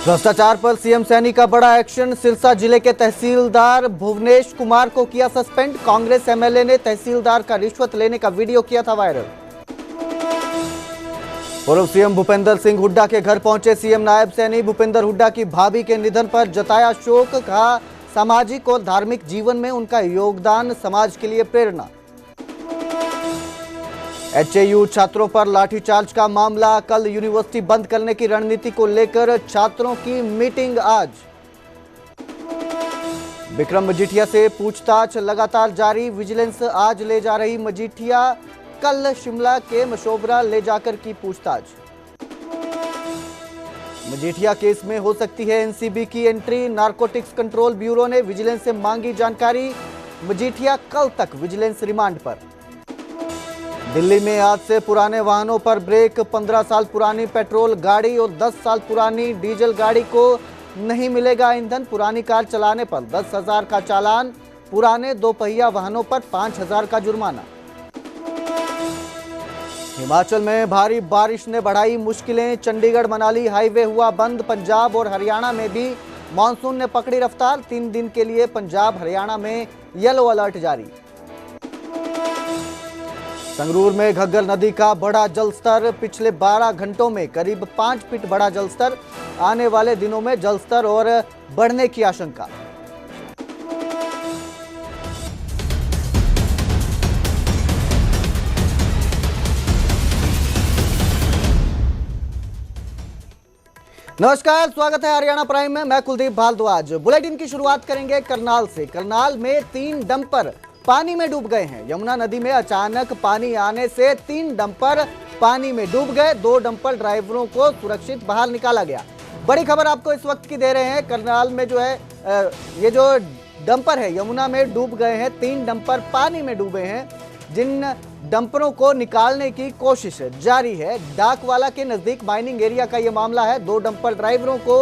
भ्रष्टाचार पर सीएम सैनी का बड़ा एक्शन। सिरसा जिले के तहसीलदार भुवनेश कुमार को किया सस्पेंड। कांग्रेस एमएलए ने तहसीलदार का रिश्वत लेने का वीडियो किया था वायरल। पूर्व सीएम भूपेंद्र सिंह हुड्डा के घर पहुंचे सीएम नायब सैनी। भूपेंद्र हुड्डा की भाभी के निधन पर जताया शोक। कहा सामाजिक और धार्मिक जीवन में उनका योगदान समाज के लिए प्रेरणा। एचएयू छात्रों पर लाठीचार्ज का मामला। कल यूनिवर्सिटी बंद करने की रणनीति को लेकर छात्रों की मीटिंग आज। विक्रम मजीठिया से पूछताछ लगातार जारी। विजिलेंस आज ले जा रही मजीठिया। कल शिमला के मशोबरा ले जाकर की पूछताछ। मजीठिया केस में हो सकती है एनसीबी की एंट्री। नारकोटिक्स कंट्रोल ब्यूरो ने विजिलेंस से मांगी जानकारी। मजीठिया कल तक विजिलेंस रिमांड पर। दिल्ली में आज से पुराने वाहनों पर ब्रेक। 15 साल पुरानी पेट्रोल गाड़ी और 10 साल पुरानी डीजल गाड़ी को नहीं मिलेगा ईंधन। पुरानी कार चलाने पर 10,000 का चालान। पुराने दोपहिया वाहनों पर 5,000 का जुर्माना। हिमाचल में भारी बारिश ने बढ़ाई मुश्किलें। चंडीगढ़ मनाली हाईवे हुआ बंद। पंजाब और हरियाणा में भी मानसून ने पकड़ी रफ्तार। 3 दिन के लिए पंजाब हरियाणा में येलो अलर्ट जारी। संगरूर में घग्गर नदी का बढ़ा जलस्तर। पिछले 12 घंटों में करीब 5 फीट बढ़ा जलस्तर। आने वाले दिनों में जलस्तर और बढ़ने की आशंका। नमस्कार, स्वागत है हरियाणा प्राइम में। मैं कुलदीप भारद्वाज। बुलेटिन की शुरुआत करेंगे करनाल से। करनाल में 3 डंपर पानी में डूब गए हैं। यमुना नदी में अचानक पानी आने से 3 डंपर पानी में डूब गए। 2 डंपर ड्राइवरों को सुरक्षित बाहर निकाला गया। बड़ी खबर आपको इस वक्त की दे रहे हैं। करनाल में जो है ये जो डंपर है यमुना में डूब गए हैं। 3 डंपर पानी में डूबे हैं। जिन डंपरों को निकालने की कोशिश जारी है। डाकवाला के नजदीक माइनिंग एरिया का ये मामला है। 2 डंपर ड्राइवरों को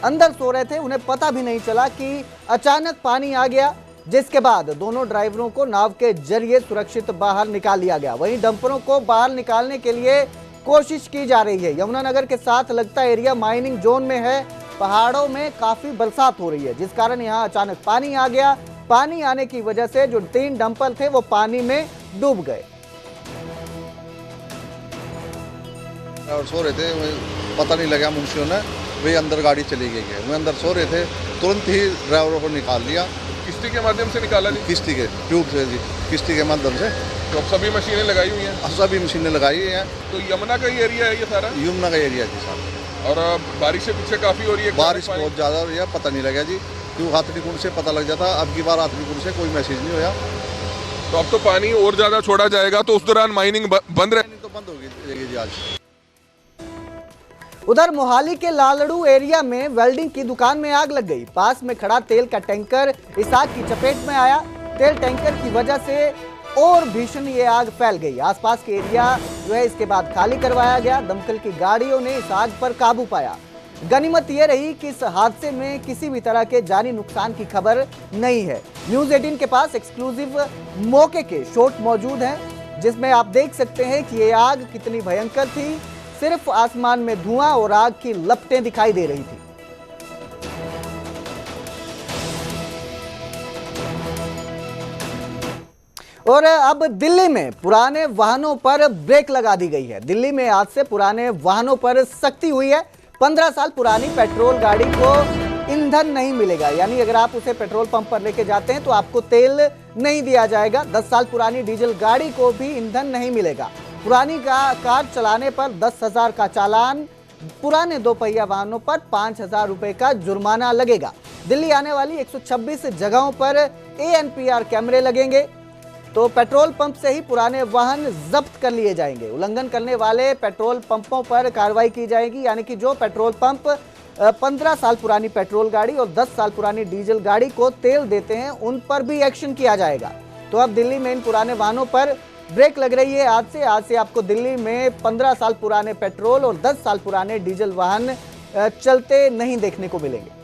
अंदर सो रहे थे। उन्हें पता भी नहीं चला कि अचानक पानी आ गया, जिसके बाद दोनों ड्राइवरों को नाव के जरिए सुरक्षित बाहर निकाल लिया गया। वहीं डंपरों को बाहर निकालने के लिए कोशिश की जा रही है। यमुनानगर के साथ लगता एरिया माइनिंग जोन में है। पहाड़ों में काफी बरसात हो रही है, जिस कारण यहां अचानक पानी आ गया। पानी आने की वजह से जो 3 डंपर थे वो पानी में डूब गए। और सो रहे थे, पता नहीं लगा मुंशियों ने, वे अंदर गाड़ी चली गई है। वो अंदर सो रहे थे, तुरंत ही ड्राइवरों को निकाल लिया। किस्ती के माध्यम से निकाला जी? किस्ती के ट्यूब से जी, किस्ती के माध्यम से। तो सभी मशीनें लगाई हुई हैं? सभी मशीनें लगाई हुई हैं। तो यमुना का ही एरिया है ये सारा? यमुना का एरिया जी साहब। और बारिश से पीछे काफी हो रही है? बारिश बहुत ज़्यादा हो रही है, पता नहीं लगा जी। क्यों हाथनी कुंड से पता लग जाता, अब की बार हाथनी कुंड से कोई मैसेज नहीं होया। तो अब तो पानी और ज्यादा छोड़ा जाएगा, तो उस दौरान माइनिंग बंद रहे? तो बंद होगी जी आज। उधर मोहाली के लालड़ू एरिया में वेल्डिंग की दुकान में आग लग गई। पास में खड़ा तेल का टैंकर इस आग की चपेट में आया। तेल टैंकर की वजह से और भीषण ये आग फैल गई। आसपास के एरिया जो है इसके बाद खाली करवाया गया। दमकल की गाड़ियों ने इस आग पर काबू पाया। गनीमत ये रही कि इस हादसे में किसी भी तरह के जानी नुकसान की खबर नहीं है। न्यूज 18 के पास एक्सक्लूसिव मौके के शॉट मौजूद हैं, जिसमें आप देख सकते हैं कि ये आग कितनी भयंकर थी। सिर्फ आसमान में धुआं और आग की लपटें दिखाई दे रही थी। और अब दिल्ली में पुराने वाहनों पर ब्रेक लगा दी गई है। दिल्ली में आज से पुराने वाहनों पर सख्ती हुई है। 15 साल पुरानी पेट्रोल गाड़ी को ईंधन नहीं मिलेगा, यानी अगर आप उसे पेट्रोल पंप पर लेके जाते हैं तो आपको तेल नहीं दिया जाएगा। 10 साल पुरानी डीजल गाड़ी को भी ईंधन नहीं मिलेगा। पुरानी कार चलाने पर 10,000 का चालान। पुराने दोपहिया वाहनों पर 5,000 रुपए का जुर्माना लगेगा। दिल्ली आने वाली 126 जगहों पर ANPR कैमरे लगेंगे। तो पेट्रोल पंप से ही पुराने वाहन जब्त कर लिए जाएंगे। उल्लंघन करने वाले पेट्रोल पंपों पर कार्रवाई की जाएगी, यानी कि जो पेट्रोल पंप 15 साल पुरानी पेट्रोल गाड़ी और 10 साल पुरानी डीजल गाड़ी को तेल देते हैं उन पर भी एक्शन किया जाएगा। तो अब दिल्ली में इन पुराने वाहनों पर ब्रेक लग रही है। आज से आपको दिल्ली में 15 साल पुराने पेट्रोल और 10 साल पुराने डीजल वाहन चलते नहीं देखने को मिलेंगे।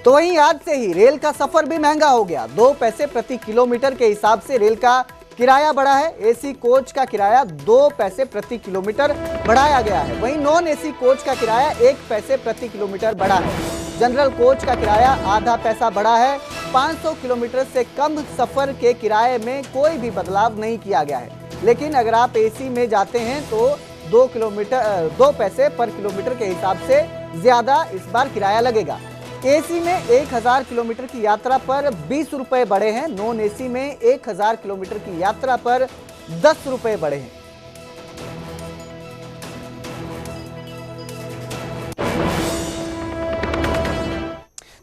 तो वहीं आज से ही रेल का सफर भी महंगा हो गया। 2 पैसे प्रति किलोमीटर के हिसाब से रेल का किराया बढ़ा है। एसी कोच का किराया 2 पैसे प्रति किलोमीटर बढ़ाया गया है। वहीं नॉन एसी कोच का किराया 1 पैसे प्रति किलोमीटर बढ़ा है। जनरल कोच का किराया आधा पैसा बढ़ा है। 500 किलोमीटर से कम सफर के किराए में कोई भी बदलाव नहीं किया गया है। लेकिन अगर आप एसी में जाते हैं तो 2 पैसे पर किलोमीटर के हिसाब से ज्यादा इस बार किराया लगेगा। एसी में 1000 किलोमीटर की यात्रा पर 20 रुपए बढ़े हैं। नॉन एसी में 1000 किलोमीटर की यात्रा पर 10 रुपए बढ़े हैं।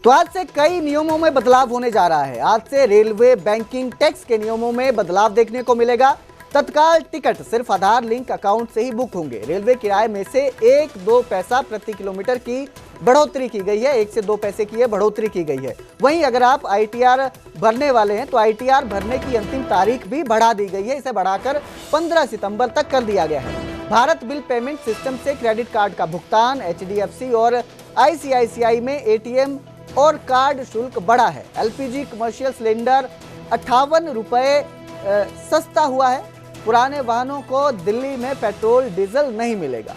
तो आज से कई नियमों में बदलाव होने जा रहा है। आज से रेलवे, बैंकिंग, टैक्स के नियमों में बदलाव देखने को मिलेगा। तत्काल टिकट सिर्फ आधार लिंक अकाउंट से ही बुक होंगे। रेलवे किराए में से 1-2 पैसा प्रति किलोमीटर की बढ़ोतरी की गई है। 1 से 2 पैसे की बढ़ोतरी की गई है। वहीं अगर आप आईटीआर भरने वाले हैं तो आईटीआर भरने की अंतिम तारीख भी बढ़ा दी गई है। इसे बढ़ाकर 15 सितंबर तक कर दिया गया है। भारत बिल पेमेंट सिस्टम से क्रेडिट कार्ड का भुगतान, एचडीएफसी और आईसीआईसीआई में एटीएम और कार्ड शुल्क बढ़ा है। एलपीजी कमर्शियल सिलेंडर 58 रुपए सस्ता हुआ है। पुराने वाहनों को दिल्ली में पेट्रोल डीजल नहीं मिलेगा।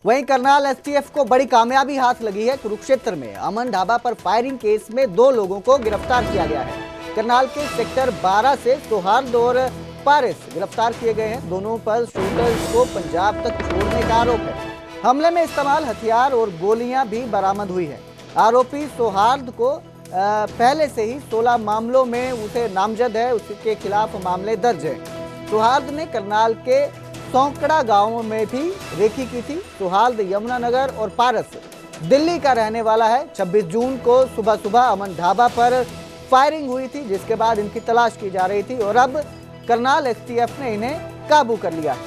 वहीं करनाल एसटीएफ को बड़ी कामयाबी हाथ लगी है। कुरुक्षेत्र में अमन ढाबा पर फायरिंग केस में 2 लोगों को गिरफ्तार किया गया है। करनाल के सेक्टर 12 से सौहार्द और पारिस गिरफ्तार किए गए हैं। दोनों पर शूटर्स को पंजाब तक छोड़ने का आरोप है। हमले में इस्तेमाल हथियार और गोलियां भी बरामद हुई है। आरोपी सौहार्द को पहले से ही 16 मामलों में उसे नामजद है। उसके खिलाफ मामले दर्ज है। सौहार्द ने करनाल के सौंकड़ा गांव में भी रेकी की थी। सौहार्द यमुनानगर और पारस दिल्ली का रहने वाला है। 26 जून को सुबह सुबह अमन ढाबा पर फायरिंग हुई थी, जिसके बाद इनकी तलाश की जा रही थी और अब करनाल एसटीएफ ने इन्हें काबू कर लिया है।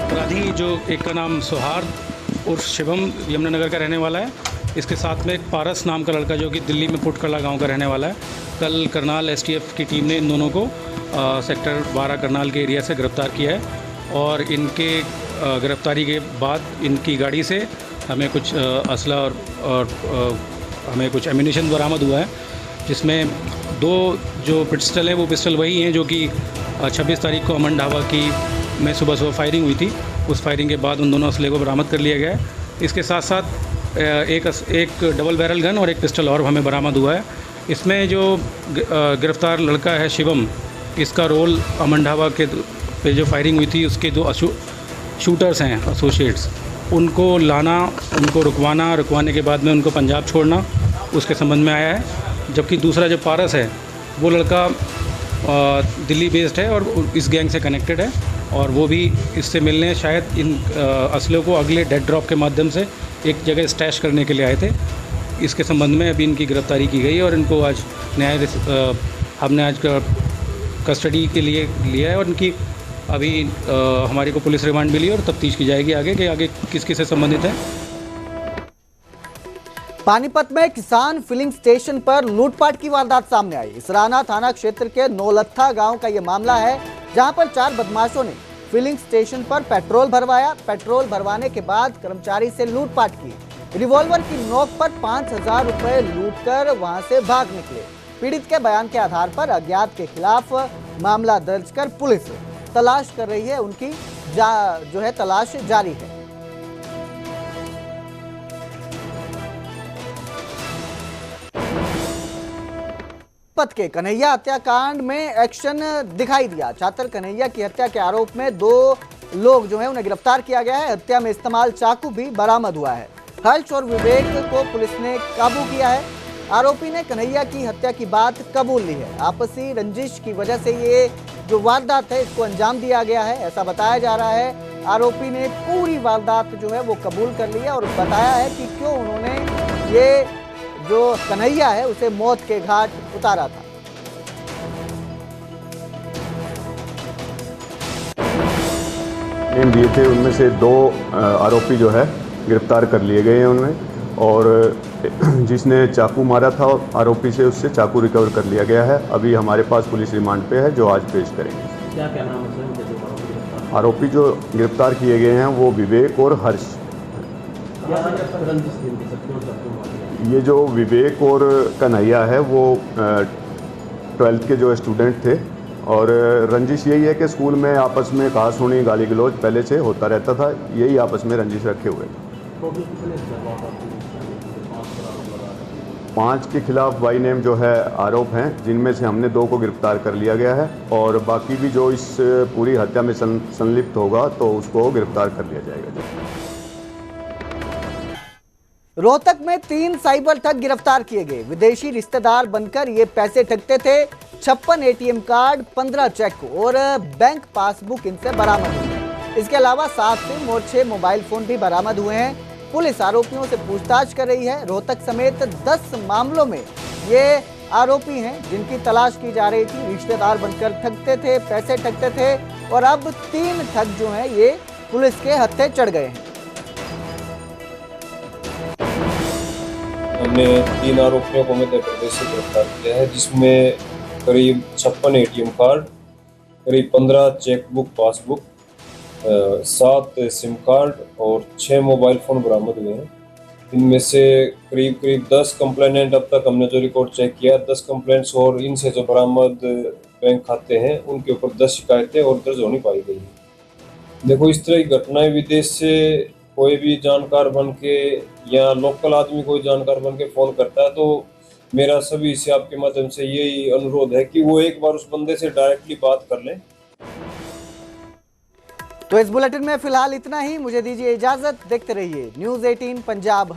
अपराधी जो एक का नाम सौहार्द उर्फ शिवम यमुनानगर का रहने वाला है। इसके साथ में एक पारस नाम का लड़का जो कि दिल्ली में पुटकला गांव का रहने वाला है। कल करनाल एसटीएफ की टीम ने इन दोनों को सेक्टर 12 करनाल के एरिया से गिरफ्तार किया है और इनके गिरफ्तारी के बाद इनकी गाड़ी से हमें कुछ असला और हमें कुछ एम्यूनिशन बरामद हुआ है, जिसमें 2 जो पिस्टल हैं वो पिस्टल वही हैं जो कि 26 तारीख को अमन ढाबा की में सुबह फायरिंग हुई थी। उस फायरिंग के बाद उन दोनों असले को बरामद कर लिया गया है। इसके साथ साथ एक डबल बैरल गन और एक पिस्टल और हमें बरामद हुआ है। इसमें जो गिरफ्तार लड़का है शिवम, इसका रोल अमन ढाबा के पे जो फायरिंग हुई थी उसके 2 शूटर्स हैं एसोसिएट्स, उनको लाना, उनको रुकवाने के बाद में उनको पंजाब छोड़ना, उसके संबंध में आया है। जबकि दूसरा जो पारस है वो लड़का दिल्ली बेस्ड है और इस गैंग से कनेक्टेड है और वो भी इससे मिलने शायद इन असलों को अगले डेड ड्रॉप के माध्यम से एक जगह स्टैश करने के लिए आए थे। इसके संबंध में अभी इनकी गिरफ्तारी की गई है और इनको आज हमने आज कस्टडी के लिए लिया है और इनकी अभी हमारी को पुलिस रिमांड मिली और तफ्तीश की जाएगी आगे कि आगे किस किस से संबंधित है। पानीपत में किसान फिलिंग स्टेशन पर लूटपाट की वारदात सामने आई। इसराना थाना क्षेत्र के नौलत्था गांव का यह मामला है, जहां पर 4 बदमाशों ने फिलिंग स्टेशन पर पेट्रोल भरवाया। पेट्रोल भरवाने के बाद कर्मचारी से लूटपाट की। रिवॉल्वर की नोक पर 5000 रुपए लूटकर वहां से भाग निकले। पीड़ित के बयान के आधार पर अज्ञात के खिलाफ मामला दर्ज कर पुलिस तलाश कर रही है। उनकी तलाश जारी है। पत के कन्हैया हत्याकांड में एक्शन दिखाई दिया। छात्र कन्हैया की हत्या के आरोप में 2 लोग जो है उन्हें गिरफ्तार किया गया है। हत्या में इस्तेमाल चाकू भी बरामद हुआ है। हर्ष और विवेक को पुलिस ने काबू किया है। आरोपी ने कन्हैया की हत्या की बात कबूल ली है। आपसी रंजिश की वजह से ये जो वारदात है इसको अंजाम दिया गया है, ऐसा बताया जा रहा है। आरोपी ने पूरी वारदात जो है वो कबूल कर लिया और बताया है कि क्यों उन्होंने ये जो कन्हैया है उसे मौत के घाट उतारा था। नेम दिए थे, उनमें से 2 आरोपी जो है गिरफ्तार कर लिए गए हैं उनमें, और जिसने चाकू मारा था आरोपी से उससे चाकू रिकवर कर लिया गया है। अभी हमारे पास पुलिस रिमांड पे है जो आज पेश करेंगे। क्या नाम है? आरोपी जो गिरफ्तार किए गए हैं वो विवेक और हर्ष। ये जो विवेक और कन्हैया है वो 12th के जो स्टूडेंट थे और रंजिश यही है कि स्कूल में आपस में कहा सुनी गाली गलौज पहले से होता रहता था, यही आपस में रंजिश रखे हुए थे। 5 के खिलाफ बाई नेम जो है आरोप हैं, जिनमें से हमने 2 को गिरफ्तार कर लिया गया है और बाकी भी जो इस पूरी हत्या में संलिप्त होगा तो उसको गिरफ्तार कर लिया जाएगा। रोहतक में 3 साइबर ठग गिरफ्तार किए गए। विदेशी रिश्तेदार बनकर ये पैसे ठगते थे। 56 एटीएम कार्ड, 15 चेक और बैंक पासबुक इनसे बरामद हुई है। इसके अलावा 7 सिम और 6 मोबाइल फोन भी बरामद हुए हैं। पुलिस आरोपियों से पूछताछ कर रही है। रोहतक समेत 10 मामलों में ये आरोपी हैं जिनकी तलाश की जा रही थी। रिश्तेदार बनकर ठगते थे, पैसे ठगते थे और अब 3 ठग जो हैं ये पुलिस के हत्थे चढ़ गए हैं। हमने 3 आरोपियों को मध्य प्रदेश से गिरफ्तार किया है, जिसमें करीब 56 एटीएम कार्ड, करीब 15 चेकबुक पासबुक, 7 सिम कार्ड और 6 मोबाइल फ़ोन बरामद हुए हैं। इनमें से करीब 10 कंप्लेनेंट अब तक हमने जो रिकॉर्ड चेक किया, 10 कंप्लेंट्स और इनसे जो बरामद बैंक खाते हैं उनके ऊपर 10 शिकायतें और दर्ज होनी पाई गई है। देखो, इस तरह की घटनाएं विदेश से कोई भी जानकार बन के या लोकल आदमी कोई जानकार बन के फ़ोन करता है तो मेरा सभी से आपके माध्यम से यही अनुरोध है कि वो एक बार उस बंदे से डायरेक्टली बात कर लें। तो इस बुलेटिन में फिलहाल इतना ही। मुझे दीजिए इजाजत। देखते रहिए न्यूज़ 18 पंजाब।